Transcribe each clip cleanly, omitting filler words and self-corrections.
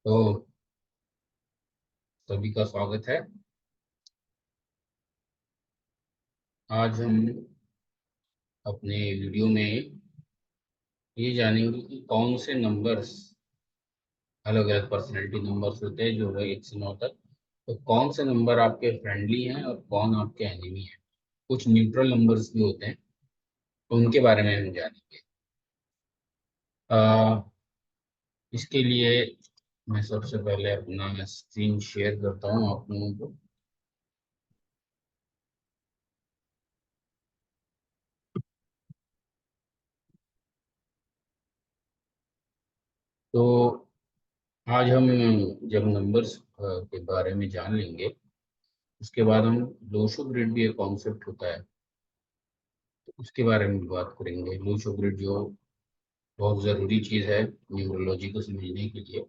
तो सभी का स्वागत है। आज हम अपने वीडियो में ये जानेंगे कि कौन से नंबर्स, अलग अलग पर्सनैलिटी नंबर्स होते हैं जो है 1 से 9 तक। तो कौन से नंबर आपके फ्रेंडली हैं और कौन आपके एनिमी हैं। कुछ न्यूट्रल नंबर्स भी होते हैं, तो उनके बारे में हम जानेंगे। आ, इसके लिए मैं सबसे पहले अपना स्क्रीन शेयर करता हूँ आप लोगों को। तो आज हम जब नंबर्स के बारे में जान लेंगे, उसके बाद हम लोशो ग्रिड भी एक कॉन्सेप्ट होता है, तो उसके बारे में भी बात करेंगे। लोशो ग्रिड जो बहुत ज़रूरी चीज़ है न्यूमरोलॉजी को समझने के लिए।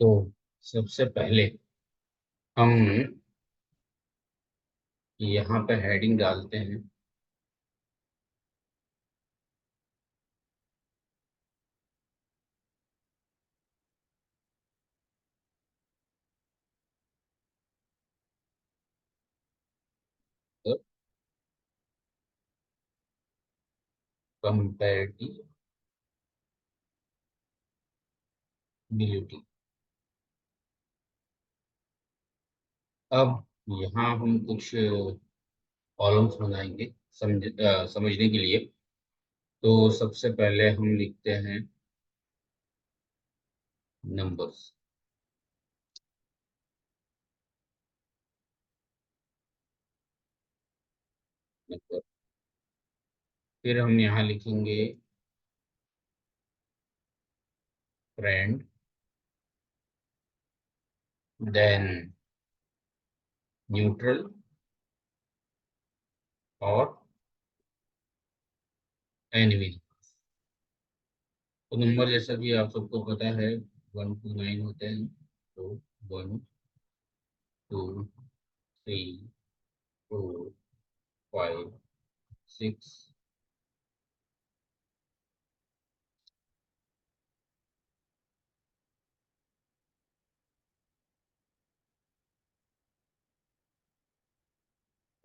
तो सबसे पहले हम यहाँ पे हेडिंग डालते हैं। कंपैरेटिव बिलिटी। अब यहाँ हम कुछ कॉलम्स बनाएंगे समझने के लिए। तो सबसे पहले हम लिखते हैं नंबर्स। नंबर, फिर हम यहाँ लिखेंगे फ्रेंड, देन न्यूट्रल और एनिमी। तो नंबर जैसा कि आप सबको पता है 1 to 9 होते हैं। तो 1 2 3 4 5 6।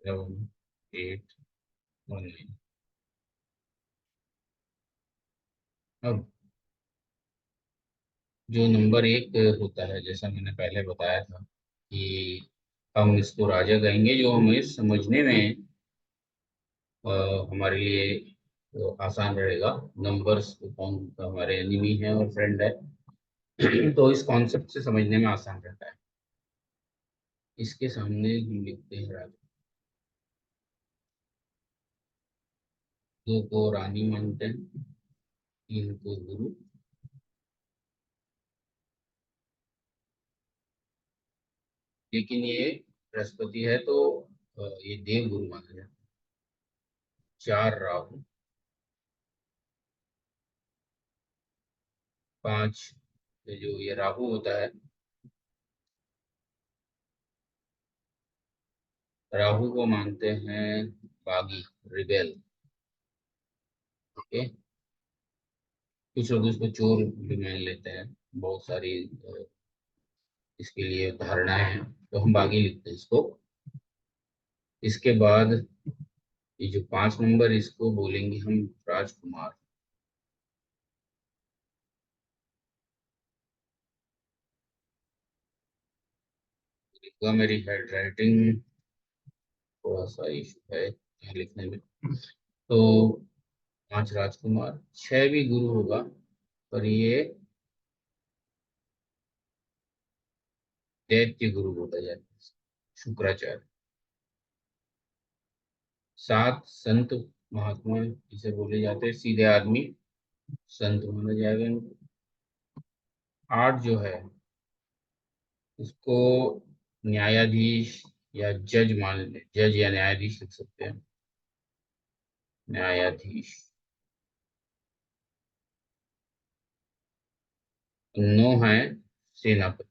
सेवन, 8, 1 9। अब जो नंबर 1 होता है, जैसा मैंने पहले बताया था कि हम इसको राजा कहेंगे, जो हमें समझने में अ, हमारे लिए आसान रहेगा। नंबर्स कौन हमारे एनिमी है और फ्रेंड है तो इस कॉन्सेप्ट से समझने में आसान रहता है। इसके सामने हम लिखते हैं राजा। 2 को रानी मानते हैं, 3 को गुरु, लेकिन ये बृहस्पति है तो ये देव गुरु माना जाता है। 4 राहु, 5 जो ये राहु होता है, राहु को मानते हैं बागी, रिबेल। ओके, कुछ लोग इसको चोर भी मान लेते हैं। बहुत सारी इसके लिए धारणाएं हैं, तो हम बागी लिखते हैं इसको। इसके बाद ये जो 5 नंबर, इसको बोलेंगे हम राजकुमार। इसका मेरी हेड राइटिंग थोड़ा सा इशू है यहाँ लिखने में। तो 5 राजकुमार, 6 भी गुरु होगा, पर ये दैत्य गुरु बोला जाता है, शुक्राचार्य। 7 संत महात्मा जिसे बोले जाते हैं, सीधे आदमी, संत माना जाएगा इनको। 8 जो है, इसको न्यायाधीश या जज मान ले, जज या न्यायाधीश लिख सकते हैं, न्यायाधीश। 9 है सेनापति।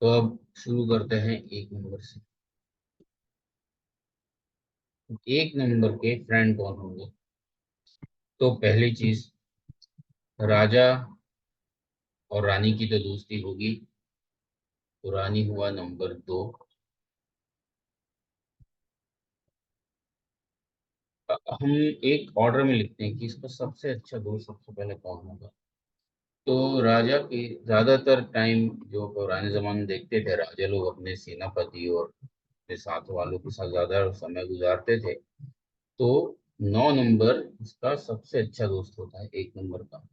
तो अब शुरू करते हैं 1 नंबर से। 1 नंबर के फ्रेंड कौन होंगे? तो पहली चीज, राजा और रानी की तो दोस्ती होगी, तो रानी हुआ नंबर 2। हम एक ऑर्डर में लिखते हैं कि इसका सबसे अच्छा दोस्त सबसे पहले कौन होगा। तो राजा की ज्यादातर टाइम जो पुराने जमाने में देखते थे, राजा लोग अपने सेनापति और अपने साथ वालों के साथ ज्यादा समय गुजारते थे। तो 9 नंबर इसका सबसे अच्छा दोस्त होता है 1 नंबर का।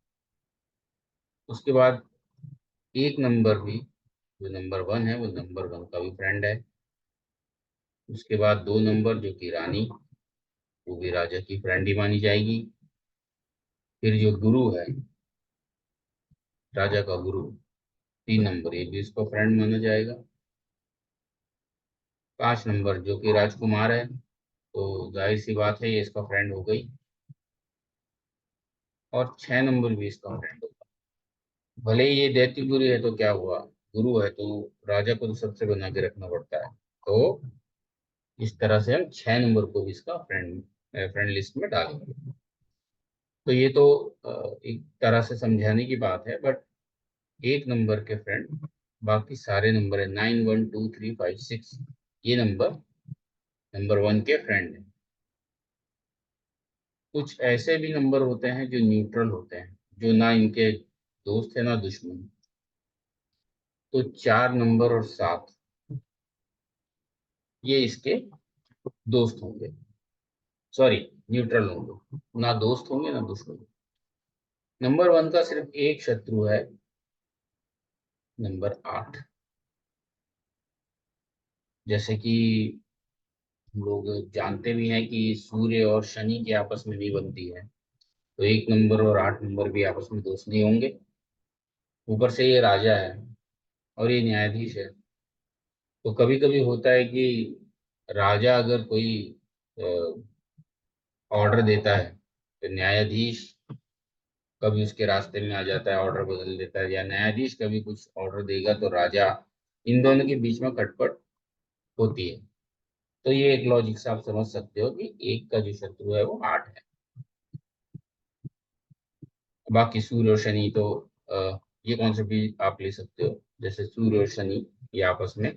उसके बाद 1 नंबर भी, जो नंबर 1 है वो नंबर 1 का भी फ्रेंड है। उसके बाद 2 नंबर जो कि रानी, वो भी राजा की फ्रेंड ही मानी जाएगी। फिर जो गुरु है, राजा का गुरु, 3 नंबर, ये भी इसको फ्रेंड माना जाएगा। 5 नंबर जो कि राजकुमार है, तो जाहिर सी बात है ये इसका फ्रेंड हो गई। और 6 नंबर भी इसका फ्रेंड होगा। भले ही ये दैत्य गुरु है तो क्या हुआ, गुरु है तो राजा को तो सबसे बना के रखना पड़ता है। तो इस तरह से हम 6 नंबर को भी इसका फ्रेंड फ्रेंड लिस्ट में डालेंगे। तो ये तो एक तरह से समझाने की बात है, बट 1 नंबर के फ्रेंड बाकी सारे नंबर है, 9, 1, 2, 3, 5, 6, ये नंबर 1 के फ्रेंड है। कुछ ऐसे भी नंबर होते हैं जो न्यूट्रल होते हैं, जो ना इनके दोस्त है ना दुश्मन। तो 4 नंबर और 7, ये इसके दोस्त होंगे, सॉरी, न्यूट्रल होंगे, ना दोस्त होंगे ना दुश्मन। नंबर 1 का सिर्फ एक शत्रु है, नंबर 8। जैसे कि हम लोग जानते भी हैं कि सूर्य और शनि की आपस में नहीं बनती है, तो 1 नंबर और 8 नंबर भी आपस में दोस्त नहीं होंगे। ऊपर से ये राजा है और ये न्यायाधीश है। तो कभी कभी होता है कि राजा अगर कोई ऑर्डर देता है, तो न्यायाधीश कभी उसके रास्ते में आ जाता है, ऑर्डर बदल देता है, या न्यायाधीश कभी कुछ ऑर्डर देगा तो राजा, इन दोनों के बीच में खटपट होती है। तो ये एक लॉजिक से आप समझ सकते हो कि एक का जो शत्रु है वो 8 है। बाकी सूर्य और शनि तो ये कॉन्सेप्ट भी आप ले सकते हो, जैसे सूर्य और शनि ये आपस में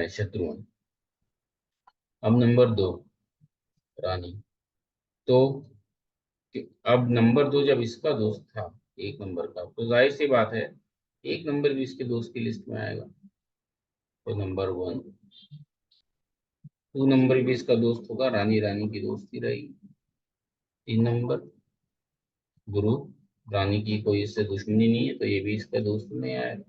शत्रु हैं। अब नंबर 2, रानी। तो अब नंबर 2 जब इसका दोस्त था 1 नंबर का, तो जाहिर सी बात है 1 नंबर भी इसके दोस्त की लिस्ट में आएगा। तो नंबर 1, 2 नंबर भी इसका दोस्त होगा, रानी रानी की दोस्ती रहेगी। 3 नंबर गुरु, रानी की कोई इससे दुश्मनी नहीं है तो ये भी इसका दोस्त में आएगा।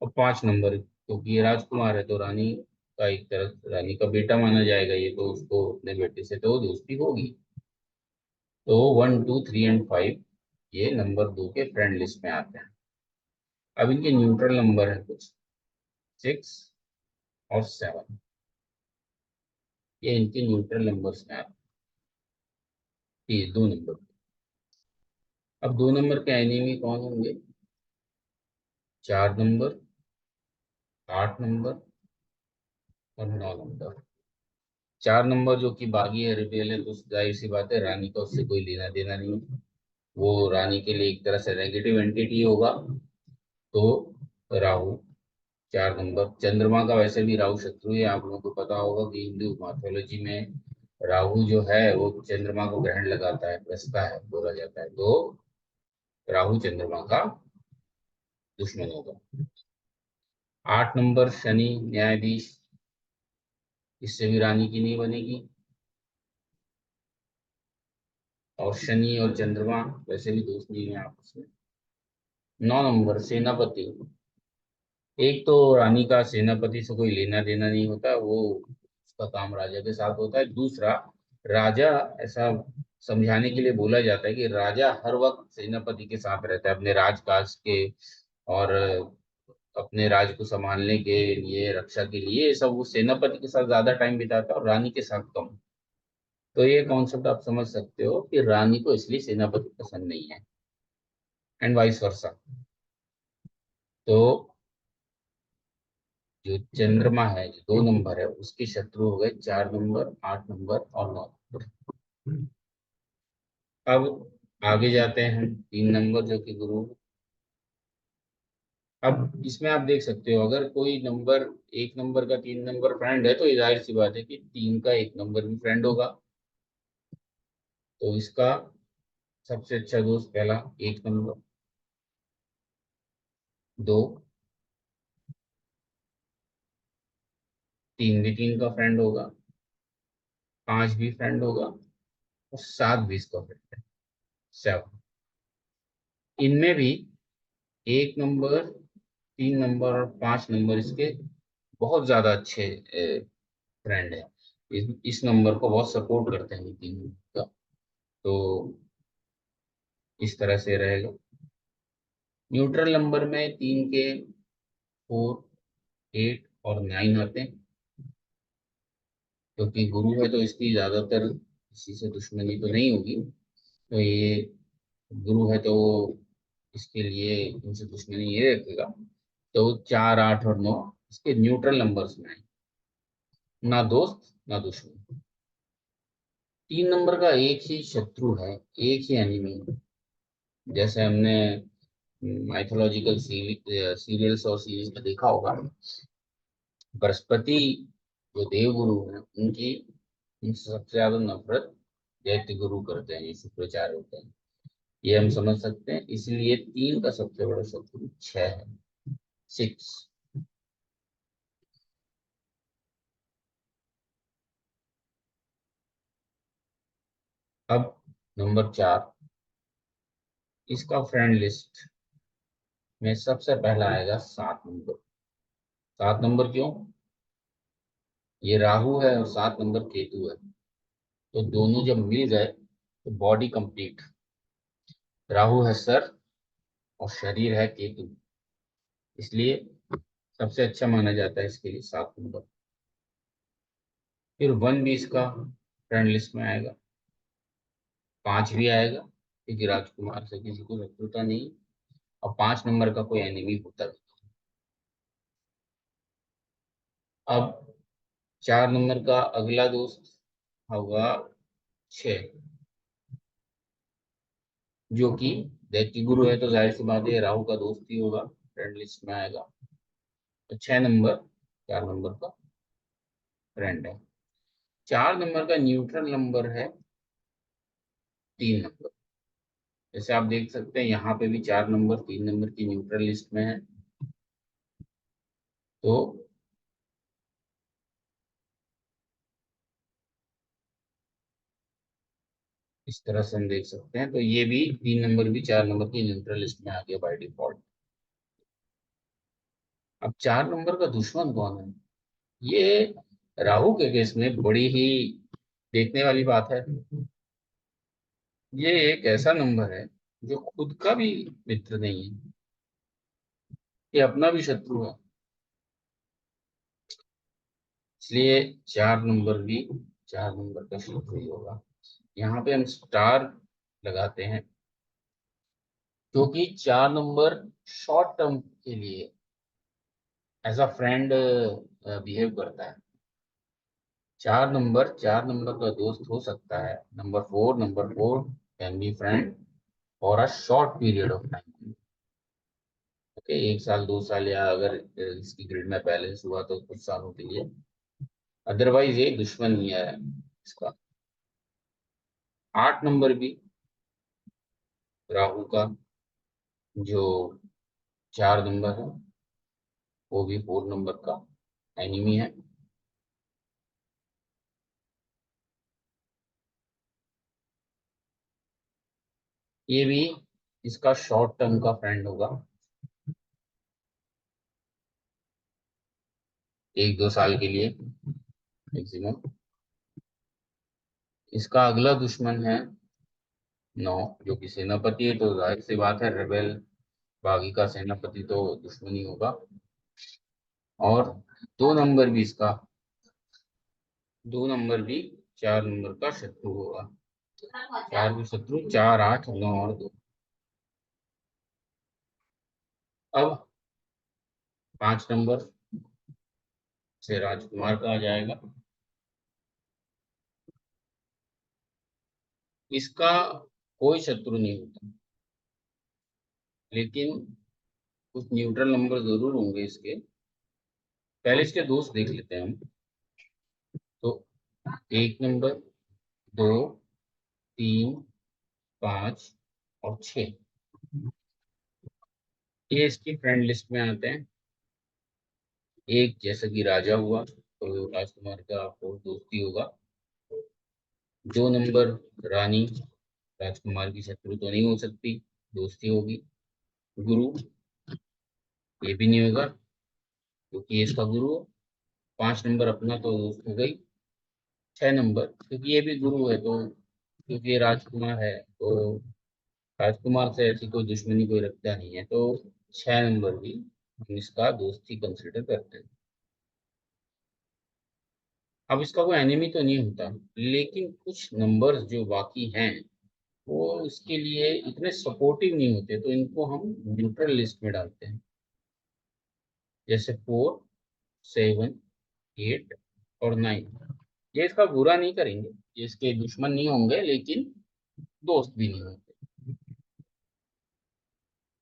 और 5 नंबर, क्योंकि ये राजकुमार है तो रानी का एक तरह रानी का बेटा माना जाएगा, ये तो उसको अपने बेटे से तो दोस्ती होगी। तो 1, 2, 3 एंड 5 ये नंबर 2 के फ्रेंड लिस्ट में आते हैं। अब इनके न्यूट्रल नंबर है कुछ, 6 और 7, ये इनके न्यूट्रल नंबर्स में आते हैं, ये 2 नंबर। अब 2 नंबर के एनिमी कौन होंगे? 4 नंबर, 8 नंबर और 9 नंबर। 4 नंबर जो कि बागी है, रिबेल है, तो जाहिर सी बात है रानी का उससे कोई लेना देना नहीं है, वो रानी के लिए एक तरह से नेगेटिव एंटिटी होगा। तो राहु, 4 नंबर, चंद्रमा का वैसे भी राहु शत्रु है, आप लोगों को पता होगा कि हिंदू माथोलॉजी में राहु जो है वो चंद्रमा को ग्रहण लगाता है, बसता है बोला जाता है, तो राहु चंद्रमा का दुश्मन होगा। 8 नंबर शनि, न्यायाधीश, इससे भी रानी की नहीं बनेगी। और शनि और चंद्रमा वैसे भी दोस्त नहीं है आपस में। 9 नंबर सेनापति, एक तो रानी का सेनापति से कोई लेना देना नहीं होता, वो उसका काम राजा के साथ होता है। दूसरा, राजा, ऐसा समझाने के लिए बोला जाता है कि राजा हर वक्त सेनापति के साथ रहता है अपने राजकाज के, और अपने राज को संभालने के लिए, रक्षा के लिए, ये सब वो सेनापति के साथ ज्यादा टाइम बिताता है और रानी के साथ कम। तो ये कॉन्सेप्ट आप समझ सकते हो कि रानी को इसलिए सेनापति पसंद नहीं है, एंड वाइस वर्सा। तो जो चंद्रमा है, जो 2 नंबर है, उसके शत्रु हो गए 4 नंबर, 8 नंबर और 9 नंबर। अब आगे जाते हैं हम 3 नंबर जो कि गुरु। अब इसमें आप देख सकते हो, अगर कोई नंबर 1 नंबर का 3 नंबर फ्रेंड है, तो ये जाहिर सी बात है कि 3 का 1 नंबर भी फ्रेंड होगा। तो इसका सबसे अच्छा दोस्त पहला 1 नंबर, 2, 3 भी 3 का फ्रेंड होगा, 5 भी फ्रेंड होगा, और 7 भी इसका फ्रेंड है, 7। इनमें भी 1 नंबर, 3 नंबर और 5 नंबर इसके बहुत ज्यादा अच्छे फ्रेंड है। इस नंबर को बहुत सपोर्ट करते हैं ये 3 का। तो इस तरह से रहेगा। न्यूट्रल नंबर में 3 के 4, 8 और 9 आते हैं। क्योंकि गुरु है तो इसकी ज्यादातर किसी से दुश्मनी तो नहीं होगी, तो ये गुरु है तो इसके लिए इनसे दुश्मनी ये रखेगा। तो 4, 8 और 9 इसके न्यूट्रल नंबर्स में आए, ना दोस्त ना दुश्मन। 3 नंबर का एक ही शत्रु है, एक ही एनिमी है। जैसे हमने माइथोलॉजिकल सीरियल्स और सीरीज में देखा होगा, बृहस्पति जो देवगुरु हैं उनकी, उनसे सबसे ज्यादा नफरत दैत्य गुरु करते हैं, ये शुक्राचार्य होते हैं। ये हम समझ सकते हैं, इसलिए 3 का सबसे बड़ा शत्रु 6 है, 6। अब नंबर 4, इसका फ्रेंड लिस्ट में सबसे पहला आएगा 7 नंबर। 7 नंबर क्यों? ये राहु है और 7 नंबर केतु है, तो दोनों जब मिल गए तो बॉडी कंप्लीट। राहु है सर और शरीर है केतु, इसलिए सबसे अच्छा माना जाता है इसके लिए 7 नंबर। फिर 1 भी इसका फ्रेंड लिस्ट में आएगा, 5 भी आएगा, क्योंकि राजकुमार से किसी को शत्रुता नहीं, और 5 नंबर का कोई एनिमी होता भी। अब 4 नंबर का अगला दोस्त होगा 6, जो कि दैत्य गुरु है, तो जाहिर सी बात है राहु का दोस्त ही होगा, फ्रेंड लिस्ट में आएगा। तो 6 नंबर 4 नंबर का फ्रेंड है। 4 नंबर का न्यूट्रल नंबर है 3 नंबर। जैसे आप देख सकते हैं यहाँ पे भी 4 नंबर 3 नंबर की न्यूट्रल लिस्ट में है। तो इस तरह से हम देख सकते हैं, तो ये भी 3 नंबर भी 4 नंबर की न्यूट्रल लिस्ट में आ गया बाय डिफॉल्ट। अब 4 नंबर का दुश्मन कौन है? ये राहु के केस में बड़ी ही देखने वाली बात है। ये एक ऐसा नंबर है जो खुद का भी मित्र नहीं है, ये अपना भी शत्रु है। इसलिए 4 नंबर भी 4 नंबर का शत्रु ही होगा। यहाँ पे हम स्टार लगाते हैं, क्योंकि 4 नंबर शॉर्ट टर्म के लिए एज अ फ्रेंड बिहेव करता है। 4 नंबर का दोस्त हो सकता है। Number 4 can be friend for a short period of time. Okay, 1 साल 2 साल, या अगर इसकी ग्रिड में बैलेंस हुआ तो कुछ सालों के लिए। अदरवाइज ये दुश्मन ही है इसका। 8 नंबर भी राहु का जो 4 नंबर है, वो भी 4 नंबर का एनिमी है। ये भी इसका शॉर्ट टर्म का फ्रेंड होगा, 1 2 साल के लिए मैक्सिमम। इसका अगला दुश्मन है 9, जो कि सेनापति है, तो जाहिर सी बात है रेबेल बागी का सेनापति तो दुश्मनी होगा। और 2 नंबर भी इसका 2 नंबर भी 4 नंबर का शत्रु होगा। 4 के शत्रु 4, 8, 9 और 2। अब 5 नंबर से राजकुमार का आ जाएगा। इसका कोई शत्रु नहीं होता, लेकिन कुछ न्यूट्रल नंबर जरूर होंगे इसके। पहले इसके दोस्त देख लेते हैं हम। तो 1 नंबर, 2, 3, 5 और 6, ये इसकी फ्रेंड लिस्ट में आते हैं। एक जैसे कि राजा हुआ तो राजकुमार का और दोस्ती होगा। 2 नंबर रानी, राजकुमार की शत्रु तो नहीं हो सकती, दोस्ती होगी। गुरु, ये भी नहीं होगा क्योंकि ये इसका गुरु है। 5 नंबर अपना तो दोस्त हो गई। 6 नंबर, क्योंकि ये भी गुरु है तो, क्योंकि ये राजकुमार है तो राजकुमार से ऐसी कोई दुश्मनी कोई रखता नहीं है, तो 6 नंबर भी हम इसका दोस्त ही कंसिडर करते हैं। अब इसका कोई एनिमी तो नहीं होता, लेकिन कुछ नंबर्स जो बाकी हैं वो इसके लिए इतने सपोर्टिव नहीं होते, तो इनको हम न्यूट्रल लिस्ट में डालते हैं। जैसे 4, 7, 8 और 9, ये इसका बुरा नहीं करेंगे, ये इसके दुश्मन नहीं होंगे, लेकिन दोस्त भी नहीं होंगे।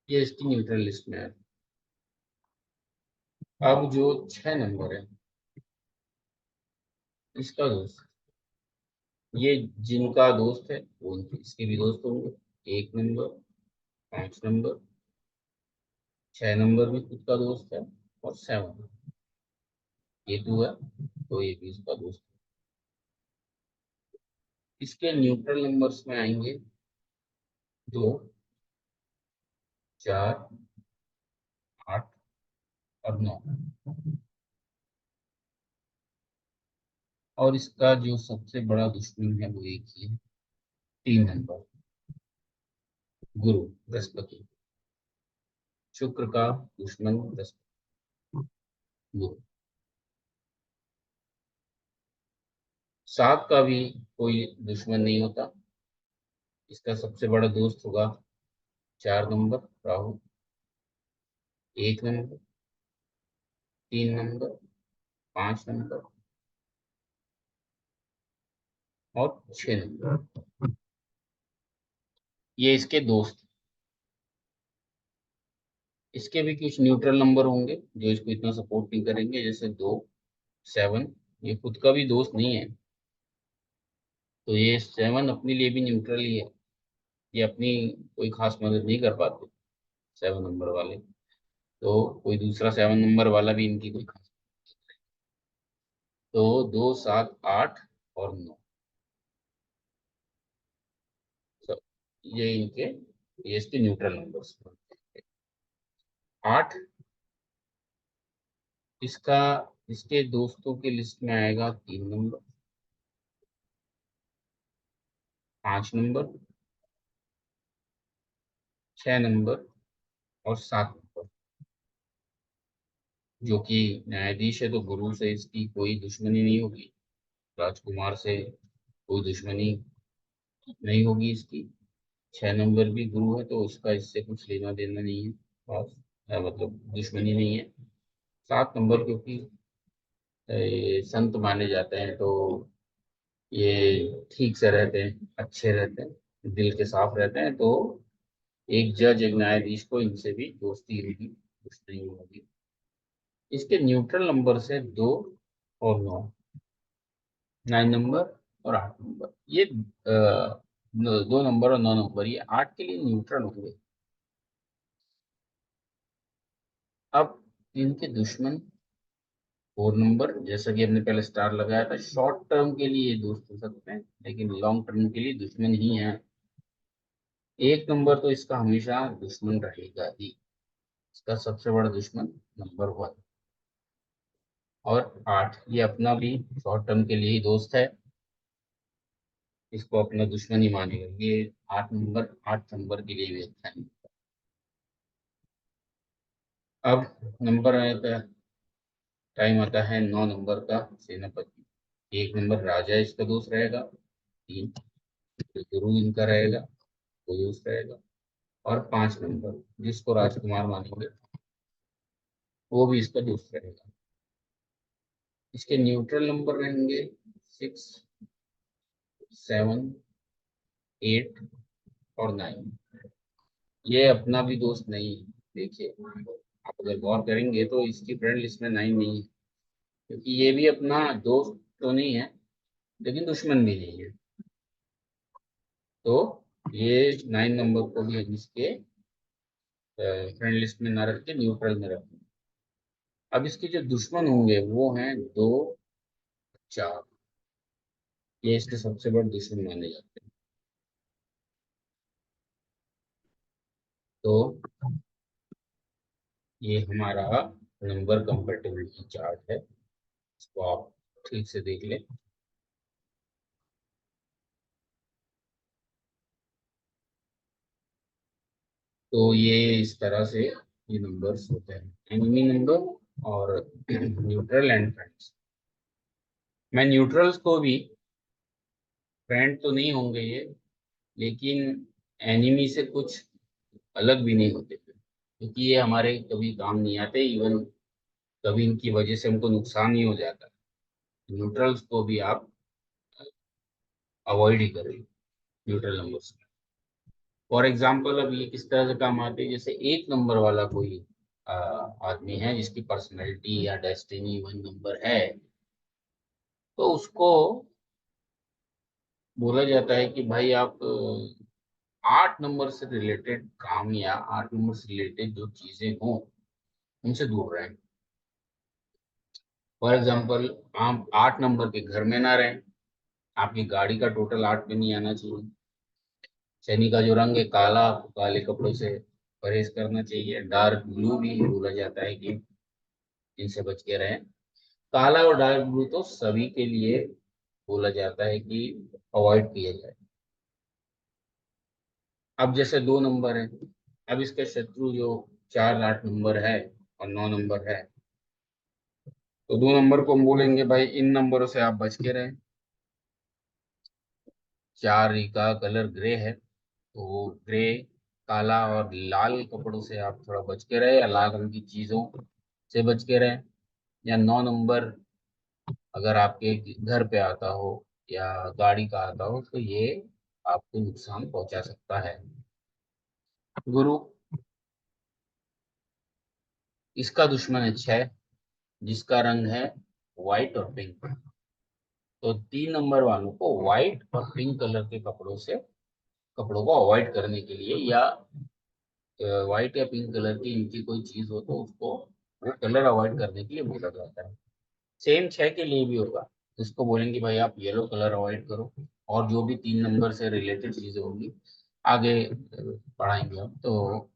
ये इसकी न्यूट्रल लिस्ट में है। अब जो 6 नंबर है, इसका दोस्त, ये जिनका दोस्त है वो इसके भी दोस्त होंगे। 1 नंबर, 5 नंबर, 6 नंबर भी खुद का दोस्त है, और 7, ये 2 है तो ये भी इसका दोस्त है। इसके न्यूट्रल नंबर्स में आएंगे 2, 4, 8 और 9। और इसका जो सबसे बड़ा दुश्मन है वो एक ही है, 3 नंबर, गुरु, बृहस्पति। शुक्र का दुश्मन बृहस्पति, गुरु। 7 का भी कोई दुश्मन नहीं होता, इसका सबसे बड़ा दोस्त होगा 4 number, Rahu. 1 number, 3 number, 5 number और 6 नंबर, ये इसके दोस्त। इसके भी कुछ न्यूट्रल नंबर होंगे जो इसको इतना सपोर्ट नहीं करेंगे, जैसे 2, 7, ये खुद का भी दोस्त नहीं है, तो ये 7 अपने लिए भी न्यूट्रल ही है। ये अपनी कोई खास मदद नहीं कर पाते 7 नंबर वाले, तो कोई दूसरा 7 नंबर वाला भी इनकी कोई खास। तो 2, 7, 8 और 9, सब ये इनके, ये इसके न्यूट्रल नंबर्स। 8, इसका, इसके दोस्तों के लिस्ट में आएगा 3 नंबर, 5 नंबर, 6 नंबर और 7 नंबर। जो कि न्यायाधीश है तो गुरु से इसकी कोई दुश्मनी नहीं होगी, राजकुमार से कोई दुश्मनी नहीं होगी इसकी। 6 नंबर भी गुरु है तो उसका इससे कुछ लेना देना नहीं है, बस मतलब दुश्मनी नहीं है। 7 नंबर क्योंकि ये संत माने जाते हैं, तो ये ठीक से रहते हैं, अच्छे रहते हैं, दिल के साफ रहते हैं, तो एक जज, एक न्यायाधीश को इनसे भी दोस्ती होगी, दुश्मनी होगी। इसके न्यूट्रल नंबर से 2 और 9, 9 नंबर और 8 नंबर, ये 2 नंबर और 9 नंबर, ये 8 के लिए न्यूट्रल होंगे। अब इनके दुश्मन 4 नंबर, जैसा कि हमने पहले स्टार लगाया था, शॉर्ट टर्म के लिए दोस्त हो सकते हैं लेकिन लॉन्ग टर्म के लिए दुश्मन ही है। 1 नंबर तो इसका हमेशा दुश्मन रहेगा ही, इसका सबसे बड़ा दुश्मन नंबर 1। और 8, ये अपना भी शॉर्ट टर्म के लिए ही दोस्त है, इसको अपना दुश्मन ही मानेगा ये। 8 नंबर, 8 नंबर के लिए भी अच्छा नहीं। अब नंबर आता, टाइम आता है 9 नंबर का, सेनापति। एक नंबर राजा इसका दोस्त रहेगा, 3। गुरु इनका रहेगा, वो दोस्त रहेगा। और 5 नंबर जिसको राजकुमार मानेंगे वो भी इसका दोस्त रहेगा। इसके न्यूट्रल नंबर रहेंगे 6, 7, 8 और 9। ये अपना भी दोस्त नहीं है। देखिए, आप अगर गौर करेंगे तो इसकी फ्रेंड लिस्ट में 9 नहीं है, क्योंकि ये भी अपना दोस्त तो नहीं है लेकिन दुश्मन भी नहीं है। तो ये 9 नंबर को भी हम इसके फ्रेंड लिस्ट में ना रख के न्यूट्रल में रखें। अब इसके जो दुश्मन होंगे वो हैं 2, 4। ये इसके सबसे बड़े दुश्मन माने जाते हैं। तो ये हमारा नंबर कंपेटिबिलिटी चार्ट है, इसको आप ठीक से देख लें। तो ये इस तरह से ये नंबर्स होते हैं, एनिमी नंबर और न्यूट्रल एंड फ्रेंड्स। मैं न्यूट्रल्स को भी, फ्रेंड तो नहीं होंगे ये, लेकिन एनिमी से कुछ अलग भी नहीं होते, क्योंकि ये हमारे कभी काम नहीं आते। इवन कभी इनकी वजह से हमको नुकसान ही हो जाता है। न्यूट्रल्स को भी आप अवॉइड ही करें, न्यूट्रल नंबर्स। फॉर एग्जाम्पल अब ये किस तरह से काम आते हैं, जैसे एक नंबर वाला कोई आदमी है जिसकी पर्सनैलिटी या डेस्टिनी 1 नंबर है, तो उसको बोला जाता है कि भाई आप 8 नंबर से रिलेटेड काम या 8 नंबर से रिलेटेड जो चीजें हों उनसे दूर रहें। फॉर एग्जाम्पल, आप 8 नंबर के घर में ना रहें, आपकी गाड़ी का टोटल 8 पे नहीं आना चाहिए। शनि का जो रंग है काला, आपको काले कपड़ों से परहेज करना चाहिए। डार्क ब्लू भी बोला जाता है कि इनसे बच के रहें। काला और डार्क ब्लू तो सभी के लिए बोला जाता है कि अवॉइड किया जाए। अब जैसे 2 नंबर है, अब इसके शत्रु जो 4, 8 नंबर है और 9 नंबर है, तो 2 नंबर को हम बोलेंगे भाई इन नंबरों से आप बच के रहें। 4 का कलर ग्रे है, तो ग्रे, काला और लाल कपड़ों से आप थोड़ा बच के रहे, या लाल रंग की चीजों से बच के रहे। या 9 नंबर अगर आपके घर पे आता हो या गाड़ी का आता हो तो ये आपको नुकसान पहुंचा सकता है। गुरु, इसका दुश्मन है 6, जिसका रंग है व्हाइट और पिंक। तो 3 नंबर वालों को व्हाइट और पिंक कलर के कपड़ों को अवॉइड करने के लिए, या व्हाइट या पिंक कलर की इनकी कोई चीज हो तो उसको वो कलर अवॉइड करने के लिए बोला जाता है। सेम 6 के लिए भी होगा, इसको बोलेंगे भाई आप येलो कलर अवॉइड करो। और जो भी 3 नंबर से रिलेटेड चीजें होंगी आगे पढ़ाएंगे हम, तो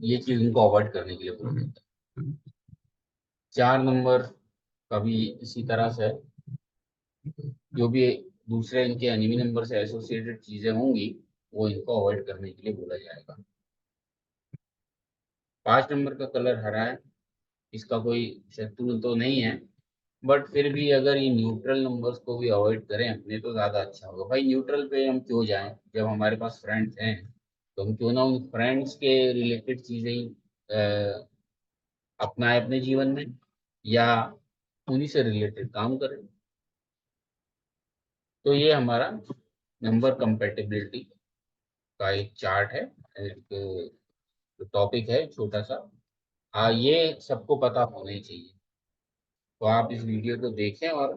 ये चीज इनको अवॉइड करने के लिए बोला जाता है। 4 नंबर का भी इसी तरह से है। जो भी दूसरे इनके एनिमी नंबर से एसोसिएटेड चीजें होंगी वो इनको अवॉइड करने के लिए बोला जाएगा। 5 नंबर का कलर हरा है, इसका कोई शत्रु तो नहीं है, बट फिर भी अगर ये न्यूट्रल नंबर्स को भी अवॉइड करें अपने तो ज्यादा अच्छा होगा। भाई न्यूट्रल पे हम क्यों जाएं, जब हमारे पास फ्रेंड्स हैं तो हम क्यों ना उन फ्रेंड्स के रिलेटेड चीजें ही अपनाएं अपने जीवन में, या उन्हीं से रिलेटेड काम करें। तो ये हमारा नंबर कंपेटिबिलिटी का एक चार्ट है, एक टॉपिक है छोटा सा। हाँ, ये सबको पता होना ही चाहिए। तो आप इस वीडियो को देखें और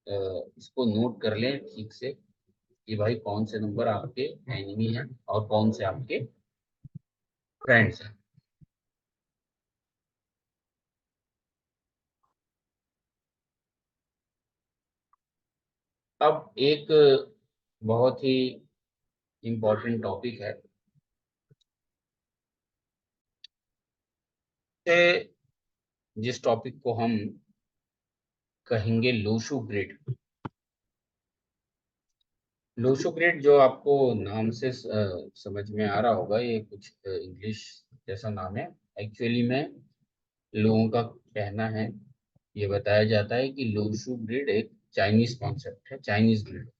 इसको नोट कर लें ठीक से कि भाई कौन से नंबर आपके एनिमी हैं और कौन से आपके फ्रेंड्स हैं। अब एक बहुत ही इम्पोर्टेंट टॉपिक है, से जिस टॉपिक को हम कहेंगे लोशो ग्रिड। लोशो ग्रिड जो आपको नाम से समझ में आ रहा होगा, ये कुछ इंग्लिश जैसा नाम है। एक्चुअली में लोगों का कहना है, ये बताया जाता है कि लोशो ग्रिड एक चाइनीज कॉन्सेप्ट है, चाइनीज ग्रिड।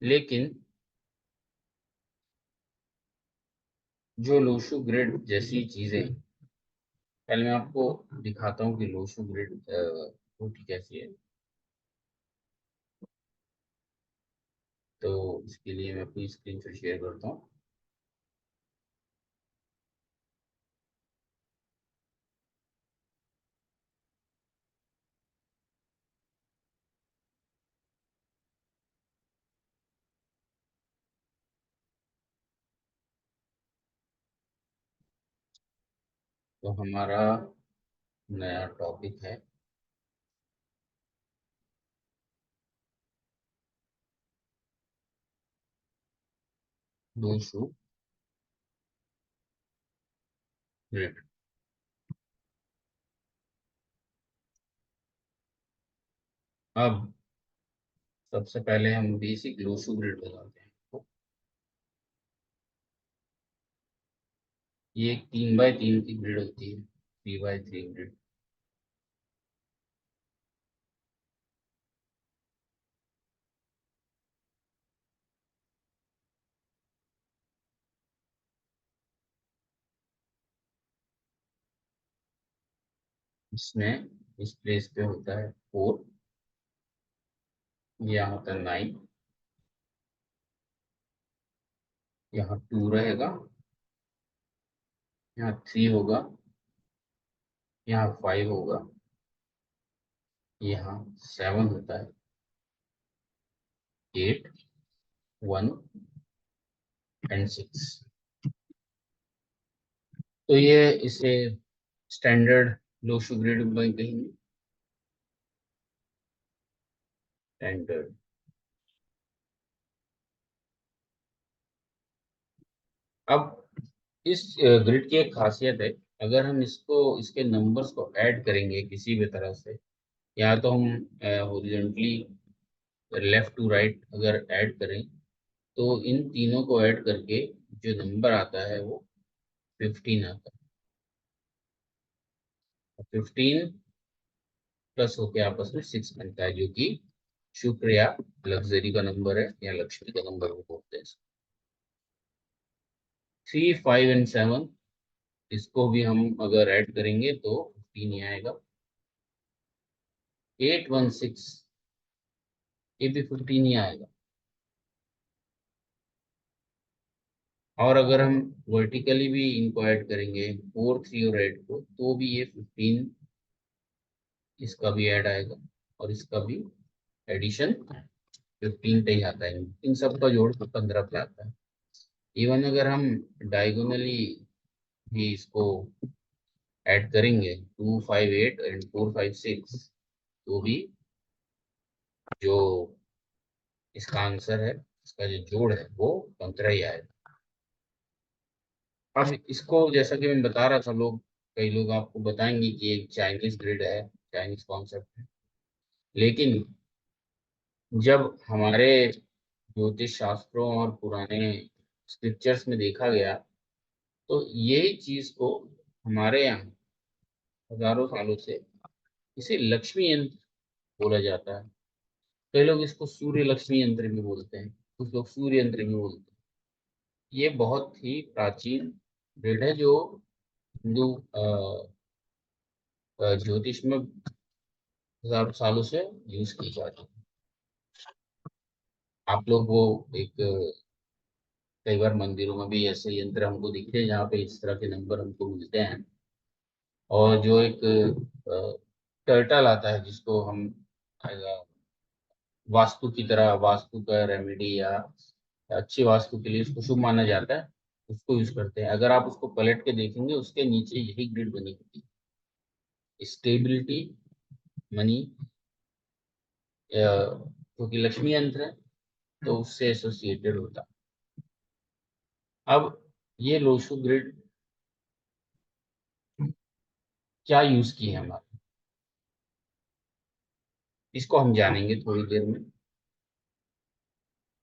लेकिन जो लोशू ग्रिड जैसी चीजें, पहले मैं आपको दिखाता हूँ कि लोशू ग्रिड होती कैसी है। तो इसके लिए मैं अपनी स्क्रीन पर शेयर करता हूँ। तो हमारा नया टॉपिक है लोशू ग्रिड। अब सबसे पहले हम बेसिक लोशू ग्रिड बताते हैं। तो ये एक 3x3 की ग्रिड होती है, 3x3 ग्रिड। इसमें इस प्लेस पे होता है 4, यहाँ होता है 9, यहाँ 2 रहेगा, यहाँ 3 होगा, यहाँ 5 होगा, यहाँ 7 होता है, 8, 1 एंड 6। तो ये इसे स्टैंडर्ड लोशू ग्रिड में कहेंगे, स्टैंडर्ड। अब इस ग्रिड की एक खासियत है, अगर हम इसको इसके नंबर्स को ऐड करेंगे किसी भी तरह से, या तो हम हॉरिजॉन्टली लेफ्ट टू राइट अगर ऐड करें, तो इन तीनों को ऐड करके जो नंबर आता है वो 15 आता है। 15 प्लस होके आपस में 6 बनता है, जो कि शुक्र या लग्जरी का नंबर है, या लक्ष्मी का नंबर वो बोलते हैं। 3, 5 एंड 7, इसको भी हम अगर ऐड करेंगे तो 15 ही आएगा। 8, 1, 6, ये भी 15 ही आएगा। और अगर हम वर्टिकली भी इनको ऐड करेंगे 4, 3 और 8 को, तो भी ये 15, इसका भी ऐड आएगा, और इसका भी एडिशन 15 पे ही आता है। इन सब का जोड़ 15 पे आता है। इवन अगर हम डायगोनली भी इसको ऐड करेंगे, 2, 5, 8 एंड 4, 5, 6, तो भी जो इसका आंसर है, इसका जो जोड़ है वो 15 ही आएगा। अब इसको जैसा कि मैं बता रहा था, कई लोग आपको बताएंगे कि एक चाइनीज ग्रिड है, चाइनीज कॉन्सेप्ट है। लेकिन जब हमारे ज्योतिष शास्त्रों और पुराने स्क्रिप्चर्स में देखा गया, तो यही चीज को हमारे यहाँ हजारों सालों से इसे लक्ष्मी यंत्र बोला जाता है। कई लोग इसको सूर्य लक्ष्मी यंत्र भी बोलते हैं, कुछ लोग सूर्य यंत्र भी बोलते हैं। ये बहुत ही प्राचीन ग्रिड है, जो हिंदू ज्योतिष में हजारों सालों से यूज की जाती है। आप लोग वो एक कई बार मंदिरों में भी ऐसे यंत्र हमको दिखते हैं जहाँ पे इस तरह के नंबर हमको मिलते हैं। और जो एक टर्टल आता है, जिसको हम वास्तु की तरह, वास्तु का रेमेडी या अच्छी वास्तु के लिए उसको शुभ माना जाता है, उसको यूज करते हैं। अगर आप उसको पलट के देखेंगे, उसके नीचे यही ग्रिड बनी होती है, स्टेबिलिटी, मनी, क्योंकि लक्ष्मी यंत्र है तो उससे एसोसिएटेड होता है। अब ये लोशु ग्रिड क्या यूज की है हमारे, इसको हम जानेंगे थोड़ी देर में।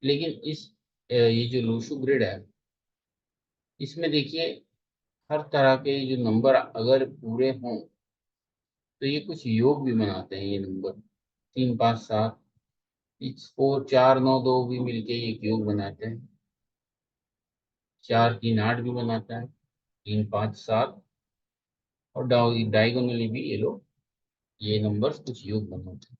लेकिन ये जो लोशु ग्रिड है, इसमें देखिए हर तरह के जो नंबर अगर पूरे हों, तो ये कुछ योग भी बनाते हैं ये नंबर, 3 5 7, इसको 4 9 2 भी मिलके एक योग बनाते हैं। 4 3 8 भी बनाता है, 3 5 7, और डायगोनली भी ये लोग, ये नंबर्स कुछ योग बनाते हैं।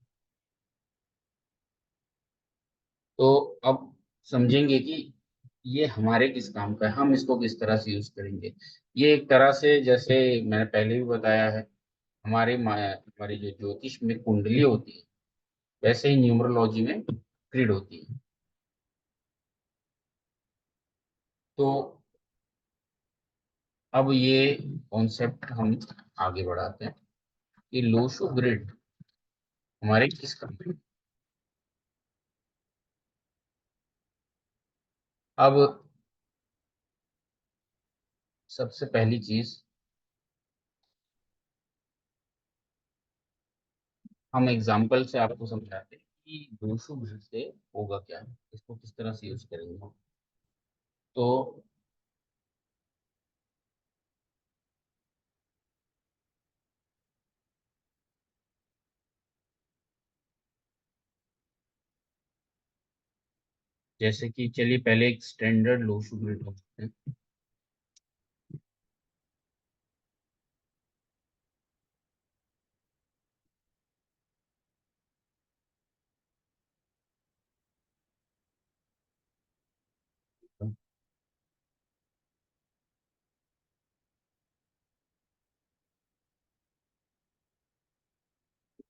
तो अब समझेंगे कि ये हमारे किस काम का है, हम इसको किस तरह से यूज करेंगे। ये एक तरह से, जैसे मैंने पहले भी बताया है, हमारी जो ज्योतिष में कुंडली होती है, वैसे ही न्यूमरोलॉजी में ग्रिड होती है। तो अब ये कॉन्सेप्ट हम आगे बढ़ाते हैं कि लोशो ग्रिड हमारे किस काम में। अब सबसे पहली चीज, हम एग्जाम्पल से आपको समझाते हैं कि लोशो ग्रिड से होगा क्या, इसको किस तरह से यूज करेंगे। तो जैसे कि चलिए पहले एक स्टैंडर्ड लोशो ग्रिड होते हैं।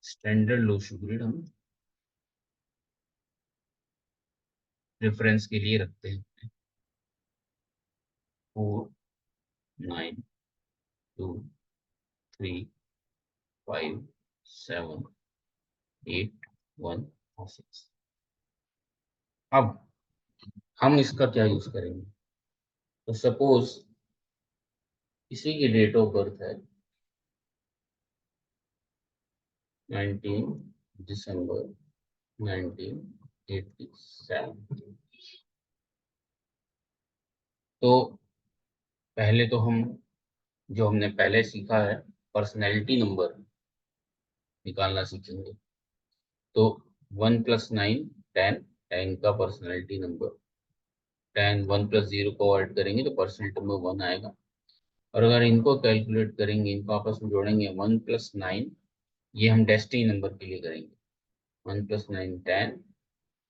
स्टैंडर्ड लोशो ग्रिड हम रेफरेंस के लिए रखते हैं। 4 9 2 3 5 7 8 1 और 6। अब हम इसका क्या यूज करेंगे। तो सपोज किसी की डेट ऑफ बर्थ है 19 दिसंबर 1987। तो पहले तो हम, जो हमने पहले सीखा है, पर्सनैलिटी नंबर निकालना सीखेंगे। तो 1 + 9 10, 10 का पर्सनैलिटी नंबर, 10 1 + 0 को ऐड करेंगे तो पर्सनैलिटी नंबर 1 आएगा। और अगर इनको कैलकुलेट करेंगे, इनको आपस में जोड़ेंगे, 1 + 9, ये हम डेस्टिनी नंबर के लिए करेंगे। 1 + 9 10,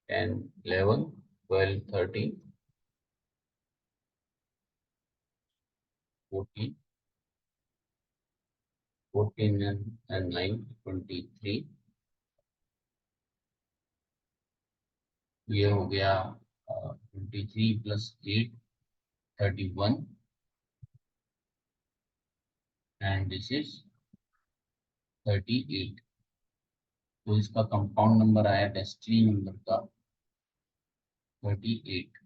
10 11 12 13 14, 14 and 9 23, ये हो गया 23 + 8 31, एंड दिस इज 38। तो इसका कंपाउंड नंबर आया डेस्टिनी नंबर का 38।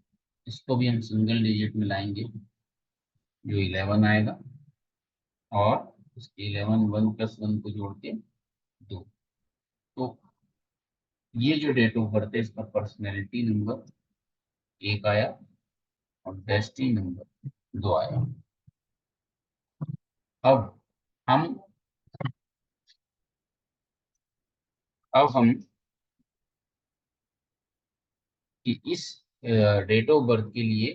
इसको भी हम सिंगल डिजिट में लाएंगे, जो 11 आएगा, और इसके 11 1 + 1 को जोड़ के 2। तो ये जो डेट ऑफ बर्थ है, इसका पर्सनैलिटी नंबर 1 आया और डेस्टिनी नंबर 2 आया। अब हम अब हम कि इस डेट ऑफ बर्थ के लिए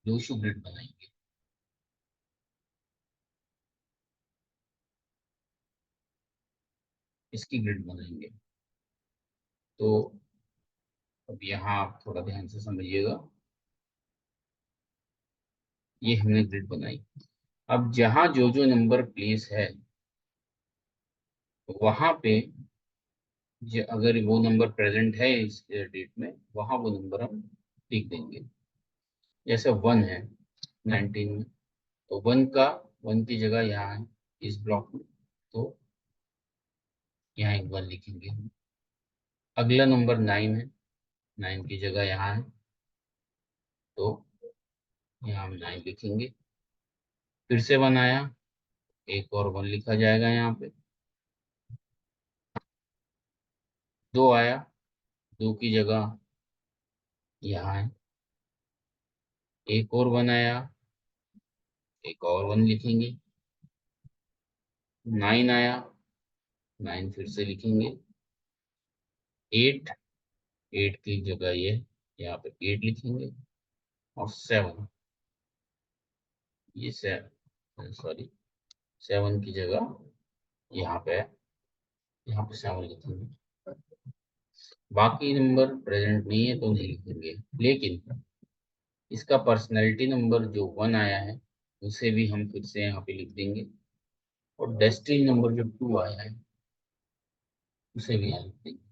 जोशु ग्रिड बनाएंगे। इसकी ग्रिड बनाएंगे। तो अब यहाँ आप थोड़ा ध्यान से समझिएगा, ये हमने ग्रिड बनाई। अब जहाँ जो जो नंबर प्लेस है, वहां पे अगर वो नंबर प्रेजेंट है इस डेट में, वहां वो नंबर हम लिख देंगे। जैसे 1 है 19 में, तो 1 की जगह यहाँ है इस ब्लॉक में, तो यहाँ एक 1 लिखेंगे हम। अगला नंबर 9 है, 9 की जगह यहाँ है, तो यहाँ हम 9 लिखेंगे। फिर से 1 आया, एक और 1 लिखा जाएगा यहाँ पे। 2 आया, 2 की जगह यहाँ है। एक और 1 आया, एक और 1 लिखेंगे। 9 आया, 9 फिर से लिखेंगे। 8, 8 की जगह ये यहाँ पे 8 लिखेंगे। और 7, ये 7, सॉरी, 7 की जगह यहाँ पे 7 लिखेंगे। बाकी नंबर प्रेजेंट नहीं है तो नहीं लिखेंगे, लेकिन इसका पर्सनैलिटी नंबर जो 1 आया है उसे भी हम फिर से यहाँ पे लिख देंगे। और डेस्टिनी नंबर जो 2 आया है उसे भी यहाँ लिख देंगे।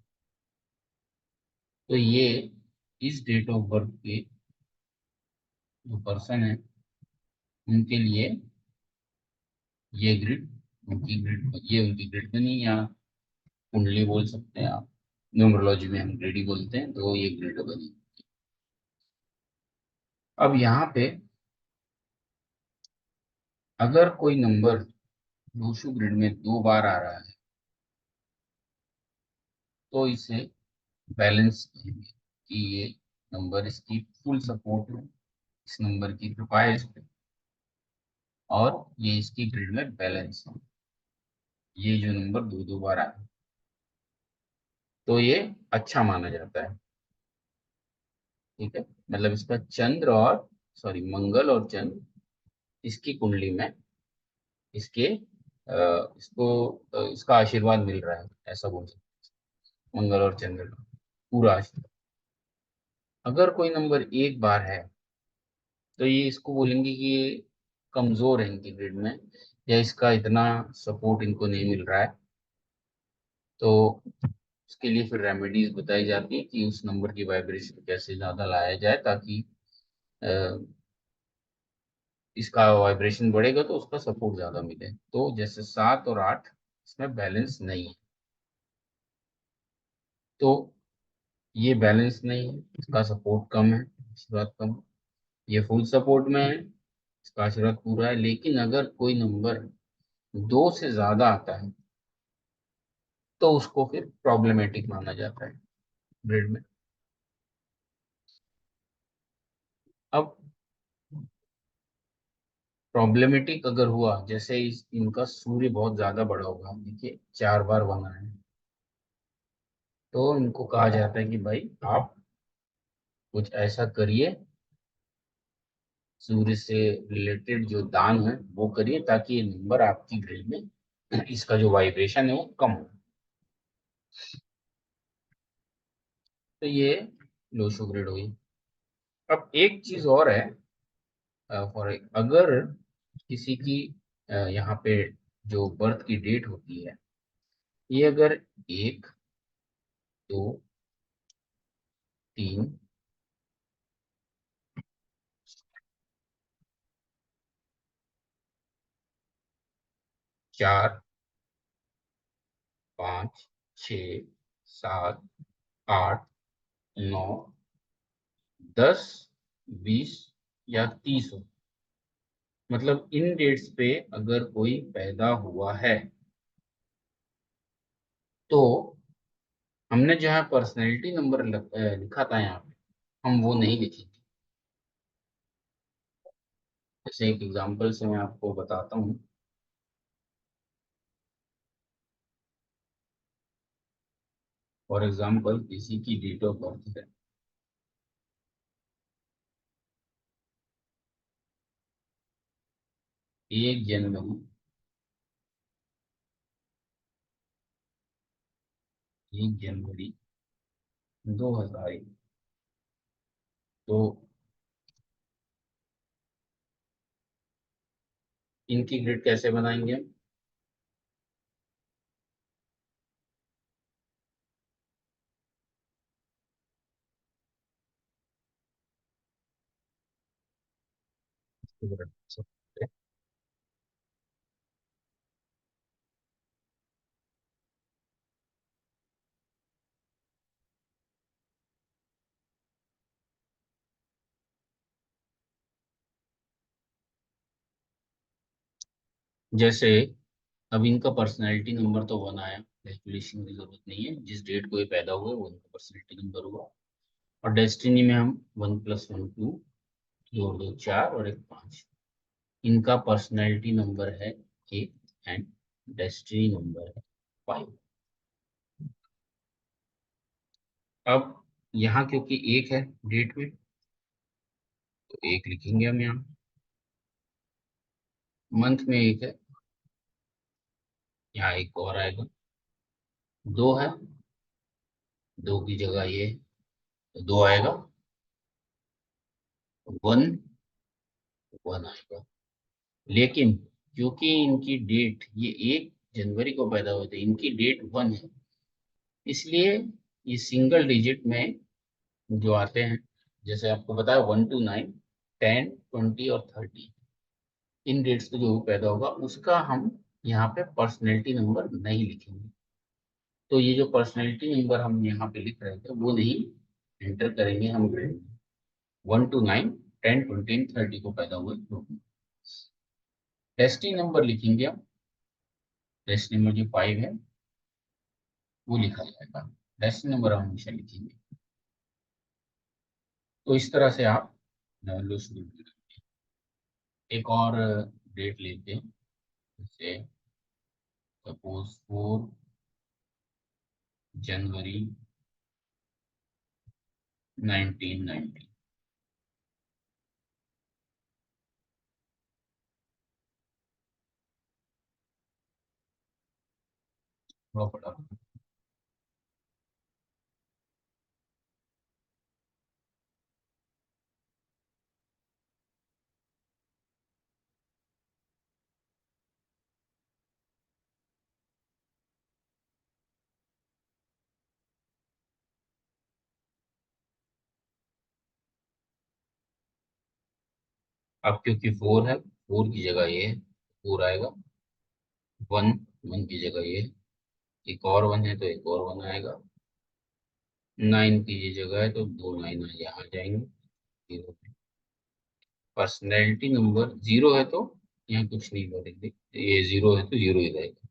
तो ये इस डेट ऑफ बर्थ के जो पर्सन है उनके लिए ये ग्रिड, उनकी ग्रिड बनी, या कुंडली बोल सकते हैं आप, न्यूमरोलॉजी में हम ग्रिड ही बोलते हैं, तो ये ग्रिड बनी। अब यहाँ पे अगर कोई नंबर दोषु ग्रिड में 2 बार आ रहा है तो इसे बैलेंस कहेंगे कि ये नंबर इसकी फुल सपोर्ट है, इस नंबर की कृपा है इस पे, और ये इसकी ग्रिड में बैलेंस है। ये जो नंबर 2 2 बार आए तो ये अच्छा माना जाता है। ठीक है, मतलब इसका चंद्र और सॉरी मंगल और चंद्र इसकी कुंडली में इसके इसका आशीर्वाद मिल रहा है, ऐसा बोल सकते हैं। मंगल और चंद्र का पूरा आशीर्वाद। अगर कोई नंबर 1 बार है तो ये इसको बोलेंगे कि ये कमजोर है इनकी ग्रिड में, या इसका इतना सपोर्ट इनको नहीं मिल रहा है। तो उसके लिए फिर रेमेडीज बताई जाती है कि उस नंबर की वाइब्रेशन कैसे ज्यादा लाया जाए, ताकि अ, इसका वाइब्रेशन बढ़ेगा तो उसका सपोर्ट ज्यादा मिले। तो जैसे 7 और 8 इसमें बैलेंस नहीं है, तो ये बैलेंस नहीं है, इसका सपोर्ट कम है, आशीर्वाद कम। ये फुल सपोर्ट में है, इसका आशीर्वाद पूरा है। लेकिन अगर कोई नंबर 2 से ज्यादा आता है तो उसको फिर प्रॉब्लमेटिक माना जाता है ग्रिड में। अब प्रॉब्लमेटिक अगर हुआ, जैसे इनका सूर्य बहुत ज्यादा बड़ा होगा, देखिए 4 बार बना है, तो इनको कहा जाता है कि भाई आप कुछ ऐसा करिए, सूर्य से रिलेटेड जो दान है वो करिए, ताकि ये नंबर आपकी ग्रिड में इसका जो वाइब्रेशन है वो कम हो। तो ये लोशो ग्रिड हुई। अब एक चीज और है, फॉर अगर किसी की यहाँ पे जो बर्थ की डेट होती है, ये अगर 1 2 3 4 5 6 7 8 9 10 20 या 30 हो, मतलब इन डेट्स पे अगर कोई पैदा हुआ है तो हमने जहाँ पर्सनैलिटी नंबर लिखा था यहाँ पे, हम वो नहीं लिखेंगे। जैसे एक एग्जांपल से मैं आपको बताता हूँ। फॉर एग्जांपल किसी की डेट ऑफ बर्थ है 1 जनवरी 1 जनवरी 2001, तो इनकी ग्रिड कैसे बनाएंगे हम? जैसे अब इनका पर्सनैलिटी नंबर तो 1 आया, कैलकुलेशन की जरूरत नहीं है, जिस डेट को ये पैदा हुए वो इनका पर्सनैलिटी नंबर हुआ। और डेस्टिनी में हम 1 + 1 2, 2 2 4 और 1 5, इनका पर्सनैलिटी नंबर है 1 एंड डेस्टिनी नंबर है 5। अब यहाँ क्योंकि एक है डेट में, तो एक लिखेंगे हम यहाँ। मंथ में एक है, यहाँ एक और आएगा। दो है, दो की जगह ये, तो दो आएगा। वन, वन आएगा। लेकिन क्योंकि इनकी डेट ये 1 जनवरी को पैदा हुए थे, इनकी डेट 1 है, इसलिए ये सिंगल डिजिट में जो आते हैं, जैसे आपको बताया 1 to 9, 10, 20 और 30, इन डेट्स पे जो भी पैदा होगा उसका हम यहाँ पे पर्सनैलिटी नंबर नहीं लिखेंगे। तो ये जो पर्सनैलिटी नंबर हम यहाँ पे लिख रहे थे वो नहीं एंटर करेंगे हम। 1 to 9, 10, 20, 30 को पैदा हुए लोग। डेस्टिनी नंबर लिखेंगे हम। डेस्टिनी नंबर जो 5 है वो लिखा जाएगा। डेस्टिनी नंबर हम हमेशा लिखेंगे। तो इस तरह से आप लो शुरू करें। एक और डेट लेते हैं, जैसे सपोज 4 जनवरी 1990। थोड़ा फटाफट। अब क्योंकि 4 है, 4 की जगह ये है, 4 आएगा। वन, 1 की जगह ये, एक और 1 है तो एक और 1 आएगा। 9 की ये जगह है तो 2 9 यहाँ जाएंगे। 0, पर्सनैलिटी नंबर 0 है तो यहाँ कुछ नहीं करेंगे, ये 0 है तो 0 ही रहेगा।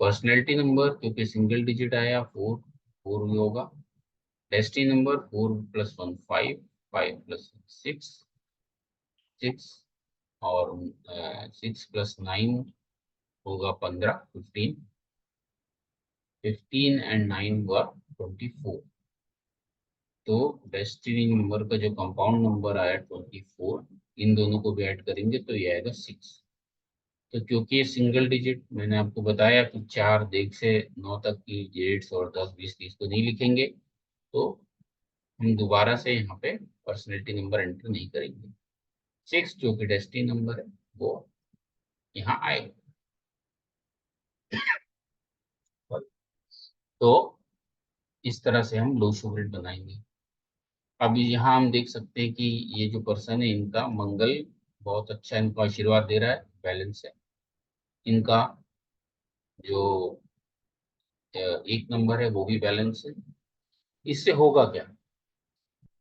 पर्सनैलिटी नंबर क्योंकि सिंगल डिजिट आया, 4, 4 ही होगा। डेस्टिनी नंबर 4 + 1 5, 5 + 6, 6, और 6 + 9 होगा 15, 15, 15 एंड 9 हुआ 24। तो डेस्टिनी नंबर का जो कंपाउंड नंबर आया 24, इन दोनों को भी ऐड करेंगे तो ये आएगा 6। तो क्योंकि ये सिंगल डिजिट, मैंने आपको बताया कि 4 देख से 9 तक की डिजिट्स और 10, 20, 30 को नहीं लिखेंगे, तो हम दोबारा से यहाँ पे पर्सनैलिटी नंबर एंटर नहीं करेंगे। 6 जो कि डेस्टिनी नंबर है वो यहाँ आएगा। तो इस तरह से हम लो शुगर बनाएंगे। अब यहाँ हम देख सकते हैं कि ये जो पर्सन है इनका मंगल बहुत अच्छा इनको आशीर्वाद दे रहा है, बैलेंस है इनका। जो एक नंबर है वो भी बैलेंस है। इससे होगा क्या,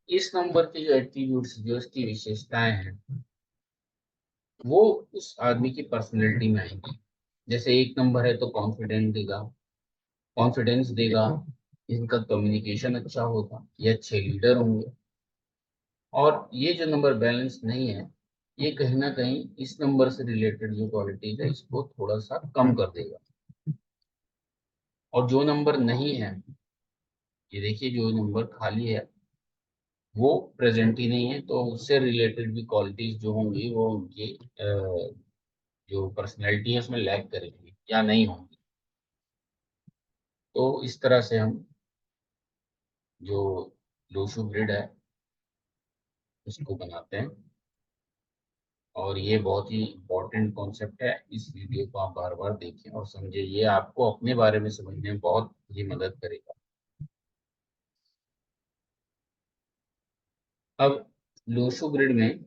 इस नंबर के जो एट्रीब्यूट्स, जो इसकी विशेषताएं हैं, वो उस आदमी की पर्सनैलिटी में आएंगी। जैसे एक नंबर है तो कॉन्फिडेंट देगा, कॉन्फिडेंस देगा, इनका कम्युनिकेशन अच्छा होगा, ये अच्छे लीडर होंगे। और ये जो नंबर बैलेंस नहीं है, ये कहीं ना कहीं इस नंबर से रिलेटेड जो क्वालिटीज है इसको थोड़ा सा कम कर देगा। और जो नंबर नहीं है, ये देखिए जो नंबर खाली है वो प्रेजेंट ही नहीं है, तो उससे रिलेटेड भी क्वालिटीज जो होंगी वो उनकी जो पर्सनैलिटी है उसमें लैग करेंगी या नहीं होंगी। तो इस तरह से हम जो लोशो ग्रिड है उसको बनाते हैं। और ये बहुत ही इम्पोर्टेंट कॉन्सेप्ट है, इस वीडियो को आप बार बार देखें और समझे, ये आपको अपने बारे में समझने में बहुत ही मदद करेगा। अब लोशो ग्रिड में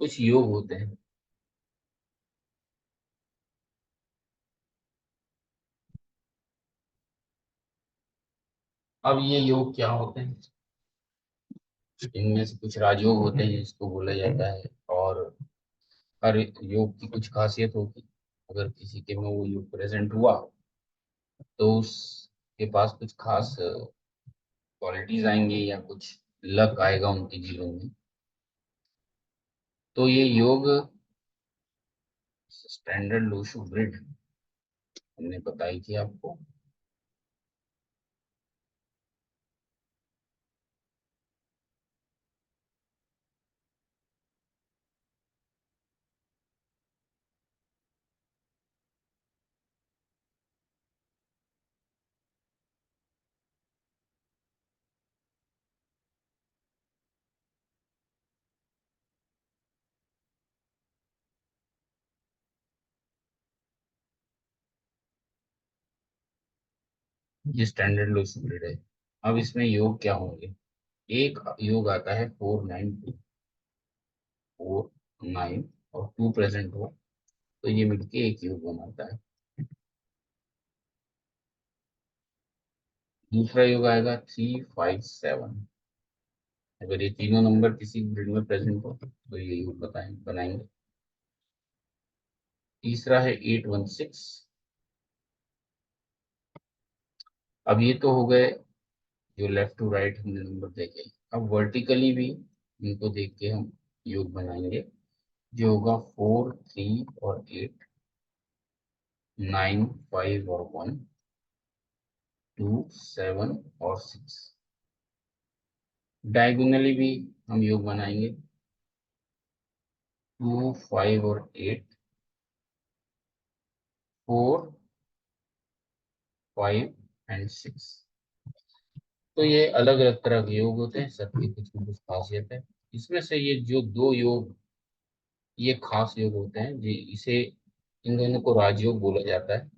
कुछ योग होते हैं। अब ये योग क्या होते हैं, इनमें से कुछ राजयोग होते हैं जिसको बोला जाता है। और हर योग की कुछ खासियत होगी। अगर किसी के में वो योग प्रेजेंट हुआ तो उसके पास कुछ खास क्वालिटीज आएंगी या कुछ लक आएगा उनके जीवन में। तो ये योग स्टैंडर्ड लोशो ग्रिड हमने बताई थी आपको। ये स्टैंडर्ड लो स्पीड है। अब इसमें योग क्या होंगे? एक योग आता है 4 9 2, 4 9 और 2 प्रेजेंट हो तो ये मिलके एक योग बनाता है। दूसरा योग आएगा 3 5 7। अगर ये तीनों नंबर किसी ग्रिड में प्रेजेंट हो तो ये योग बनाएंगे। तीसरा है 8 1 6। अब ये तो हो गए जो लेफ्ट टू राइट हमने नंबर देखे। अब वर्टिकली भी इनको देख के हम योग बनाएंगे, जो होगा 4 3 और 8, 9 5 और 1, 2 7 और 6। डायगोनली भी हम योग बनाएंगे, 2 5 और 8, 4 5 एंड 6। तो ये अलग अलग तरह के योग होते हैं, सबकी कुछ न कुछ खासियत है। इसमें से ये जो दो योग, ये खास योग होते हैं जी, इसे इन दोनों को राजयोग बोला जाता है।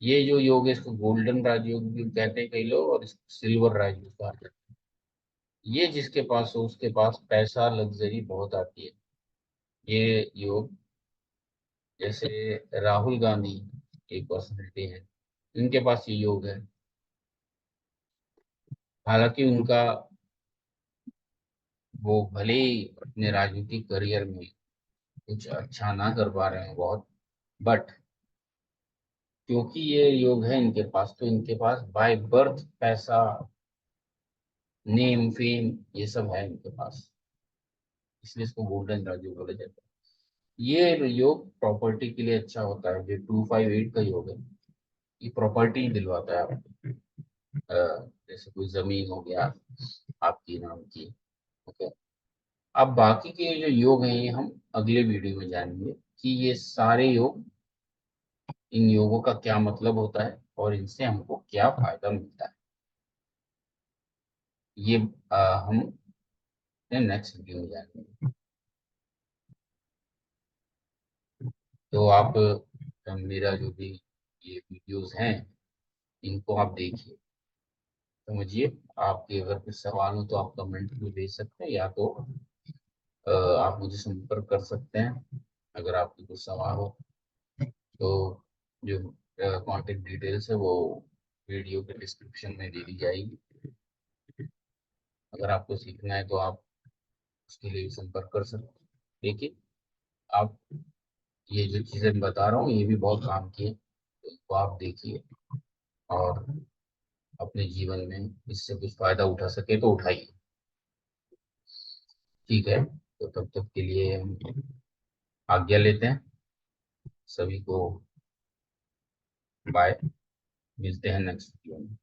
ये जो योग है इसको गोल्डन राजयोग भी कहते हैं कई लोग, और इसको सिल्वर राजयोग कहा जाता है। ये जिसके पास हो उसके पास पैसा लग्जरी बहुत आती है। ये योग, जैसे राहुल गांधी एक पर्सनैलिटी है, इनके पास ये योग है। हालांकि उनका, वो भले ही अपने राजनीतिक करियर में कुछ अच्छा ना कर पा रहे हैं बहुत, बट क्योंकि ये योग है इनके पास, तो इनके पास बाय बर्थ पैसा, नेम फेम ये सब है इनके पास, इसलिए इसको गोल्डन राजयोग बोला जाता है। ये योग प्रॉपर्टी के लिए अच्छा होता है। जो 2 5 8 का योग है, ये प्रॉपर्टी दिलवाता है आपको। जैसे कोई जमीन हो गया आपकी नाम की। ओके। अब बाकी के जो योग हैं ये हम अगले वीडियो में जानेंगे कि ये सारे योग, इन योगों का क्या मतलब होता है और इनसे हमको क्या फायदा मिलता है। ये हम नेक्स्ट वीडियो में जानेंगे। तो आप मेरा जो भी ये वीडियोस हैं इनको आप देखिए, समझिए। आपके अगर कुछ सवाल हो तो आप कमेंट में भेज सकते हैं, या तो आप मुझे संपर्क कर सकते हैं अगर आपको कुछ सवाल हो। तो जो कांटेक्ट डिटेल्स है वो वीडियो के डिस्क्रिप्शन में दे दी जाएगी। अगर आपको सीखना है तो आप उसके लिए भी संपर्क कर सकते हैं। लेकिन आप, ये जो चीज़ें मैं बता रहा हूँ ये भी बहुत काम की है, तो इनको आप देखिए और अपने जीवन में इससे कुछ फायदा उठा सके तो उठाइए। ठीक है, तो तब तक के लिए हम आज्ञा लेते हैं। सभी को बाय, मिलते हैं नेक्स्ट वीडियो में।